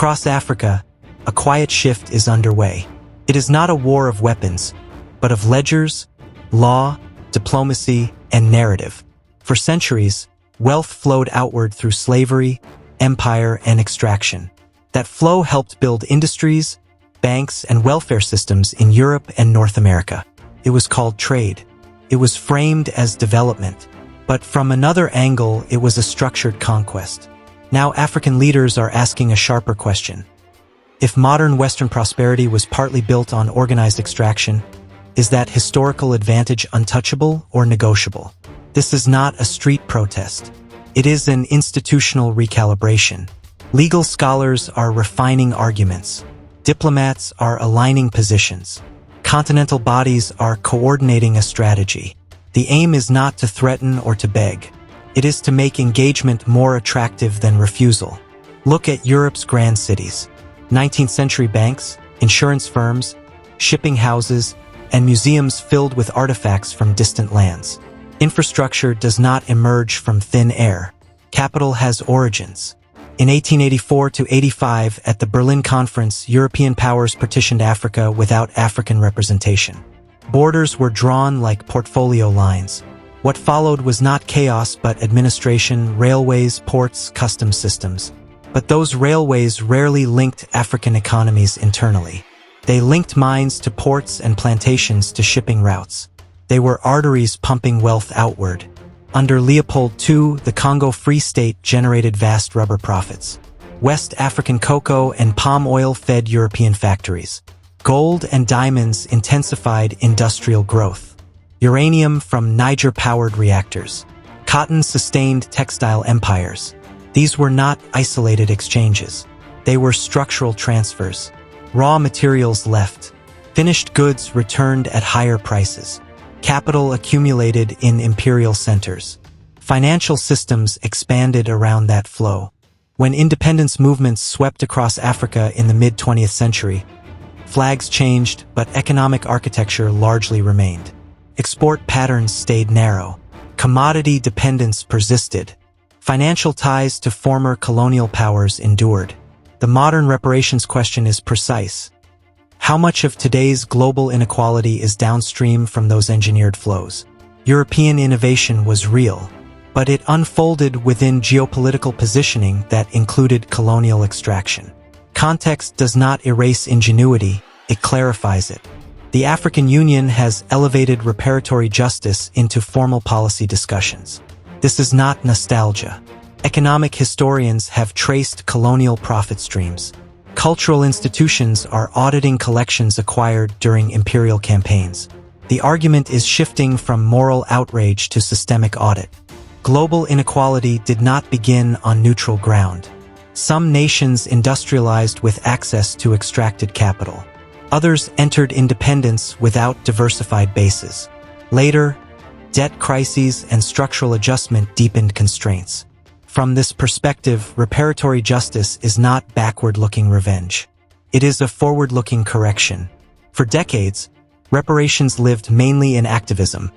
Across Africa, a quiet shift is underway. It is not a war of weapons, but of ledgers, law, diplomacy, and narrative. For centuries, wealth flowed outward through slavery, empire, and extraction. That flow helped build industries, banks, and welfare systems in Europe and North America. It was called trade. It was framed as development, but from another angle, it was a structured conquest. Now African leaders are asking a sharper question. If modern Western prosperity was partly built on organized extraction, is that historical advantage untouchable or negotiable? This is not a street protest. It is an institutional recalibration. Legal scholars are refining arguments. Diplomats are aligning positions. Continental bodies are coordinating a strategy. The aim is not to threaten or to beg. It is to make engagement more attractive than refusal. Look at Europe's grand cities. 19th century banks, insurance firms, shipping houses, and museums filled with artifacts from distant lands. Infrastructure does not emerge from thin air. Capital has origins. In 1884 to 85, at the Berlin Conference, European powers partitioned Africa without African representation. Borders were drawn like portfolio lines. What followed was not chaos but administration, railways, ports, customs systems. But those railways rarely linked African economies internally. They linked mines to ports and plantations to shipping routes. They were arteries pumping wealth outward. Under Leopold II, the Congo Free State generated vast rubber profits. West African cocoa and palm oil fed European factories. Gold and diamonds intensified industrial growth. Uranium from Niger-powered reactors. Cotton sustained textile empires. These were not isolated exchanges. They were structural transfers. Raw materials left. Finished goods returned at higher prices. Capital accumulated in imperial centers. Financial systems expanded around that flow. When independence movements swept across Africa in the mid-20th century, flags changed, but economic architecture largely remained. Export patterns stayed narrow. Commodity dependence persisted. Financial ties to former colonial powers endured. The modern reparations question is precise. How much of today's global inequality is downstream from those engineered flows? European innovation was real, but it unfolded within geopolitical positioning that included colonial extraction. Context does not erase ingenuity, it clarifies it. The African Union has elevated reparatory justice into formal policy discussions. This is not nostalgia. Economic historians have traced colonial profit streams. Cultural institutions are auditing collections acquired during imperial campaigns. The argument is shifting from moral outrage to systemic audit. Global inequality did not begin on neutral ground. Some nations industrialized with access to extracted capital. Others entered independence without diversified bases. Later, debt crises and structural adjustment deepened constraints. From this perspective, reparatory justice is not backward-looking revenge. It is a forward-looking correction. For decades, reparations lived mainly in activism.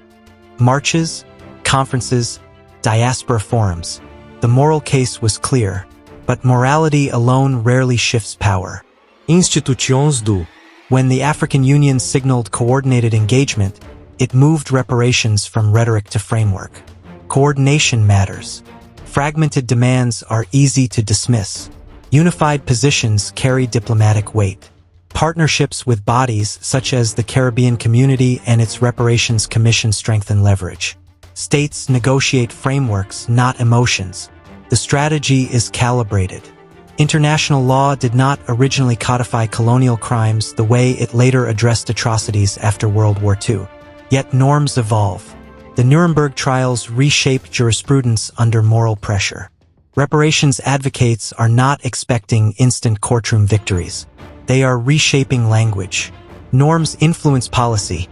Marches, conferences, diaspora forums. The moral case was clear, but morality alone rarely shifts power. Institutions do. When the African Union signaled coordinated engagement, it moved reparations from rhetoric to framework. Coordination matters. Fragmented demands are easy to dismiss. Unified positions carry diplomatic weight. Partnerships with bodies such as the Caribbean Community and its Reparations Commission strengthen leverage. States negotiate frameworks, not emotions. The strategy is calibrated. International law did not originally codify colonial crimes the way it later addressed atrocities after World War II. Yet norms evolve. The Nuremberg trials reshaped jurisprudence under moral pressure. Reparations advocates are not expecting instant courtroom victories. They are reshaping language. Norms influence policy.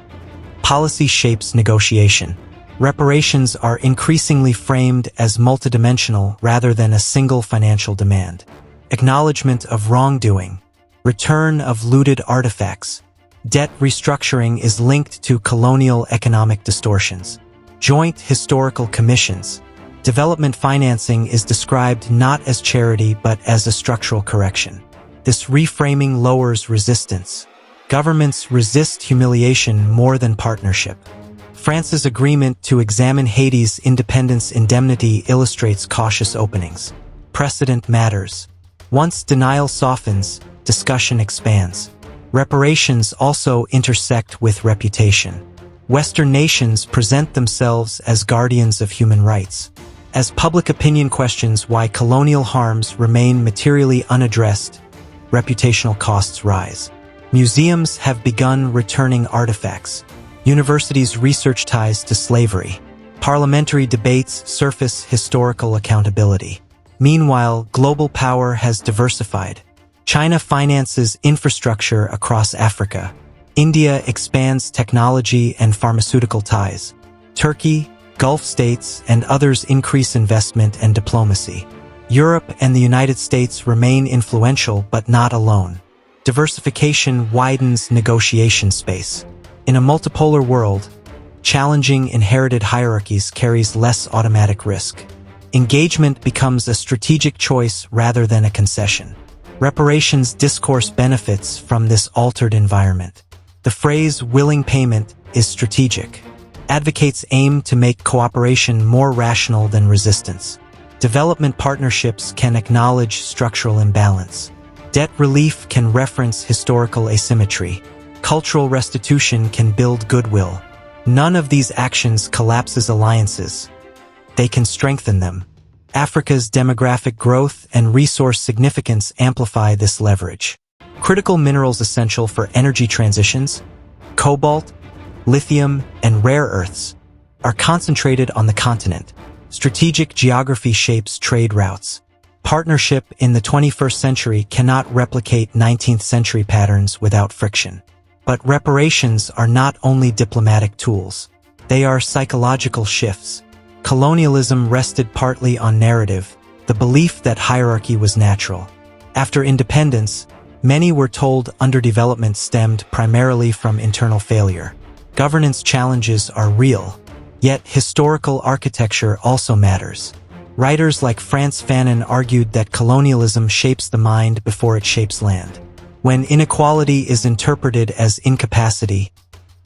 Policy shapes negotiation. Reparations are increasingly framed as multidimensional rather than a single financial demand. Acknowledgement of wrongdoing. Return of looted artifacts. Debt restructuring is linked to colonial economic distortions. Joint historical commissions. Development financing is described not as charity but as a structural correction. This reframing lowers resistance. Governments resist humiliation more than partnership. France's agreement to examine Haiti's independence indemnity illustrates cautious openings. Precedent matters. Once denial softens, discussion expands. Reparations also intersect with reputation. Western nations present themselves as guardians of human rights. As public opinion questions why colonial harms remain materially unaddressed, reputational costs rise. Museums have begun returning artifacts. Universities' research ties to slavery. Parliamentary debates surface historical accountability. Meanwhile, global power has diversified. China finances infrastructure across Africa. India expands technology and pharmaceutical ties. Turkey, Gulf states, and others increase investment and diplomacy. Europe and the United States remain influential but not alone. Diversification widens negotiation space. In a multipolar world, challenging inherited hierarchies carries less automatic risk. Engagement becomes a strategic choice rather than a concession. Reparations discourse benefits from this altered environment. The phrase willing payment is strategic. Advocates aim to make cooperation more rational than resistance. Development partnerships can acknowledge structural imbalance. Debt relief can reference historical asymmetry. Cultural restitution can build goodwill. None of these actions collapses alliances. They can strengthen them. Africa's demographic growth and resource significance amplify this leverage. Critical minerals essential for energy transitions, cobalt, lithium, and rare earths, are concentrated on the continent. Strategic geography shapes trade routes. Partnership in the 21st century cannot replicate 19th century patterns without friction. But reparations are not only diplomatic tools. They are psychological shifts. Colonialism rested partly on narrative, the belief that hierarchy was natural. After independence, many were told underdevelopment stemmed primarily from internal failure. Governance challenges are real, yet historical architecture also matters. Writers like Frantz Fanon argued that colonialism shapes the mind before it shapes land. When inequality is interpreted as incapacity,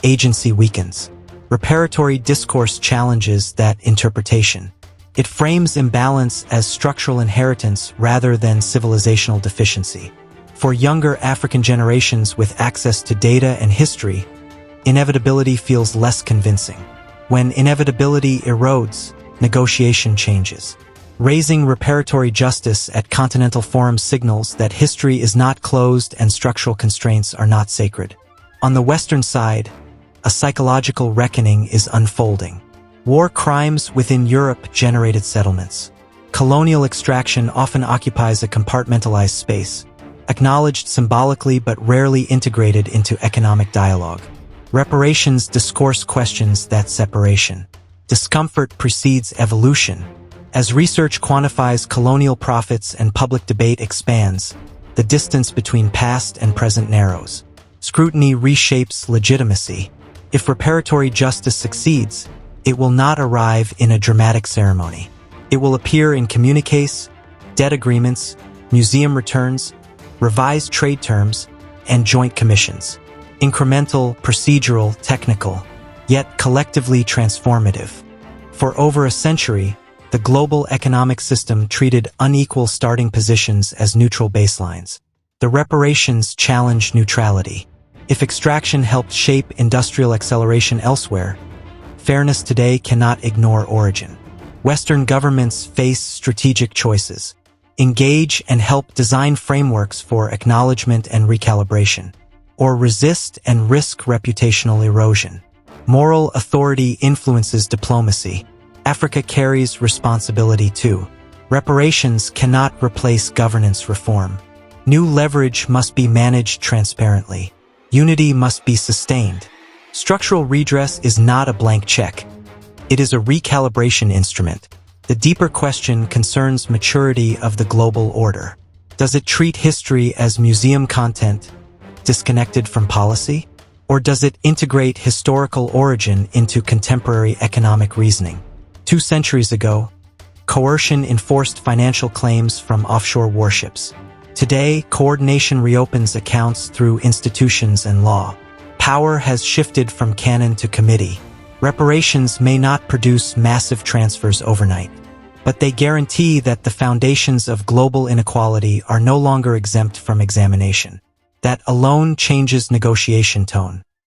agency weakens. Reparatory discourse challenges that interpretation. It frames imbalance as structural inheritance rather than civilizational deficiency. For younger African generations with access to data and history, inevitability feels less convincing. When inevitability erodes, negotiation changes. Raising reparatory justice at continental forums signals that history is not closed and structural constraints are not sacred. On the Western side, a psychological reckoning is unfolding. War crimes within Europe generated settlements. Colonial extraction often occupies a compartmentalized space, acknowledged symbolically but rarely integrated into economic dialogue. Reparations discourse questions that separation. Discomfort precedes evolution. As research quantifies colonial profits and public debate expands, the distance between past and present narrows. Scrutiny reshapes legitimacy. If reparatory justice succeeds, it will not arrive in a dramatic ceremony. It will appear in communiques, debt agreements, museum returns, revised trade terms, and joint commissions. Incremental, procedural, technical, yet collectively transformative. For over a century, the global economic system treated unequal starting positions as neutral baselines. The reparations challenged neutrality. If extraction helped shape industrial acceleration elsewhere, fairness today cannot ignore origin. Western governments face strategic choices. Engage and help design frameworks for acknowledgement and recalibration, or resist and risk reputational erosion. Moral authority influences diplomacy. Africa carries responsibility too. Reparations cannot replace governance reform. New leverage must be managed transparently. Unity must be sustained. Structural redress is not a blank check. It is a recalibration instrument. The deeper question concerns maturity of the global order. Does it treat history as museum content, disconnected from policy? Or does it integrate historical origin into contemporary economic reasoning? 2 centuries ago, coercion enforced financial claims from offshore warships. Today, coordination reopens accounts through institutions and law. Power has shifted from canon to committee. Reparations may not produce massive transfers overnight, but they guarantee that the foundations of global inequality are no longer exempt from examination. That alone changes negotiation tone.